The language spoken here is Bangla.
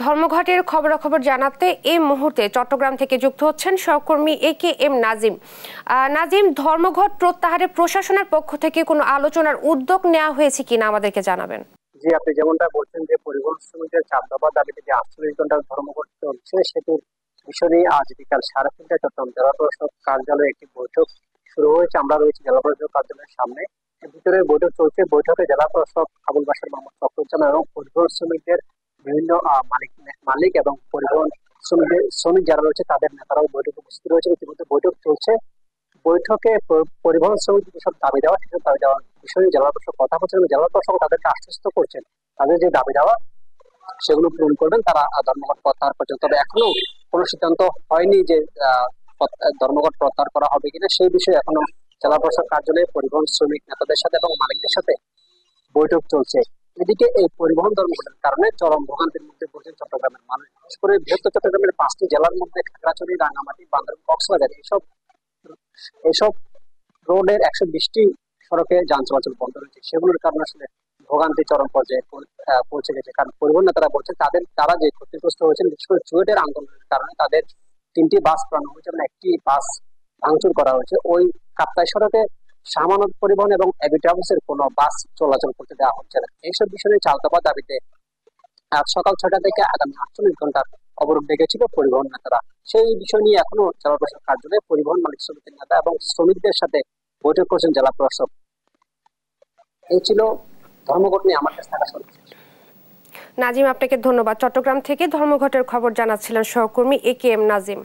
ধর্মঘটের খবরাখবর জানাতে এই মুহূর্তে চট্টগ্রাম থেকে যুক্ত হচ্ছেন সহকর্মী AKM নাজিম। নাজিম, ধর্মঘট প্রত্যাহারে প্রশাসনের পক্ষ থেকে কোনো আলোচনার উদ্যোগ নেওয়া হয়েছে কিনা আমাদেরকে জানাবেন। জি, আপনি যেমনটা বলছেন যে পরিবহন শ্রমিকদের 4 দফা দাবিতে যে 48 ঘন্টার ধর্মঘট চলছে সেটির বিষয় নিয়ে আজ বিকাল 3:30টায় চট্টগ্রাম জেলা প্রশাসক কার্যালয়ে একটি বৈঠক শুরু হয়েছে। আমরা রয়েছি জেলা প্রশাসক কার্যালয়ের সামনে, ভিতরে বৈঠক চলছে। বৈঠকে জেলা প্রশাসক আবুল বাশার মোহাম্মদ চট্টোপাধ্যায় এবং পরিবহন শ্রমিকদের বিভিন্ন মালিক এবং পরিবহন শ্রমিক যারা রয়েছে তাদের নেতারাও বৈঠকে উপস্থিত রয়েছে। ইতিমধ্যে বৈঠক চলছে। বৈঠকে পরিবহন শ্রমিক যেসব দাবি দেওয়া সেসব দাবি দেওয়ার বিষয়ে জেলা প্রশাসক কথা বলছেন এবং জেলা প্রশাসক তাদেরকে আশ্বস্ত করছেন তাদের যে দাবি দেওয়া সেগুলো পূরণ করবেন তারা ধর্মঘট প্রত্যাহার করছেন। তবে এখনো কোনো সিদ্ধান্ত হয়নি যে ধর্মঘট প্রত্যাহার করা হবে কিনা, সেই বিষয়ে এখনো জেলা প্রশাসক কার্যালয়ে পরিবহন শ্রমিক নেতাদের সাথে এবং মালিকদের সাথে বৈঠক চলছে। এদিকে এই পরিবহন ধর্মঘটের কারণে চরম ভোগান্তির মধ্যে পড়ছেন চট্টগ্রামের মানুষ। বিশেষ করে বৃহত্তর চট্টগ্রামের 5টি জেলার মধ্যে খাগড়াছড়ি, রাঙ্গামাটি, বান্দরবান, কক্সবাজার এইসব রোডের 120টি সড়কে যান চলাচল বন্ধ রয়েছে। সেগুলোর কারণে আসলে ভোগান্তি চরম পর্যায়ে পৌঁছে গেছে। কারণ পরিবহন নেতারা বলছেন তারা যে ক্ষতিগ্রস্ত হয়েছেন বিশেষ করে চুয়েটের আন্দোলনের কারণে তাদের 3টি বাস পোড়ানো হয়েছে এবং 1টি বাস ভাঙচুর করা হয়েছে। ওই কাপ্তাই সড়কে সামানত পরিবহন এবং এবি ট্রাভেলসের কোনো বাস চলাচল করতে দেওয়া হচ্ছে না। এইসব বিষয়ে 4 দফা দাবিতে আজ সকাল 6টা থেকে আগামী 48 ঘন্টার অবরোধ ডেকেছিল পরিবহন নেতারা। সেই বিষয় নিয়ে এখনো জেলা প্রশাসক কার্যালয়ে পরিবহন মালিক সমিতির নেতা এবং শ্রমিকদের সাথে বৈঠক করছেন জেলা প্রশাসক। এই ছিল ধর্মঘট নিয়ে আমার কাছে থাকা সর্বশেষ। নাজিম, আপনাকে ধন্যবাদ। চট্টগ্রাম থেকে ধর্মঘটের খবর জানাচ্ছিলেন সহকর্মী AKM নাজিম।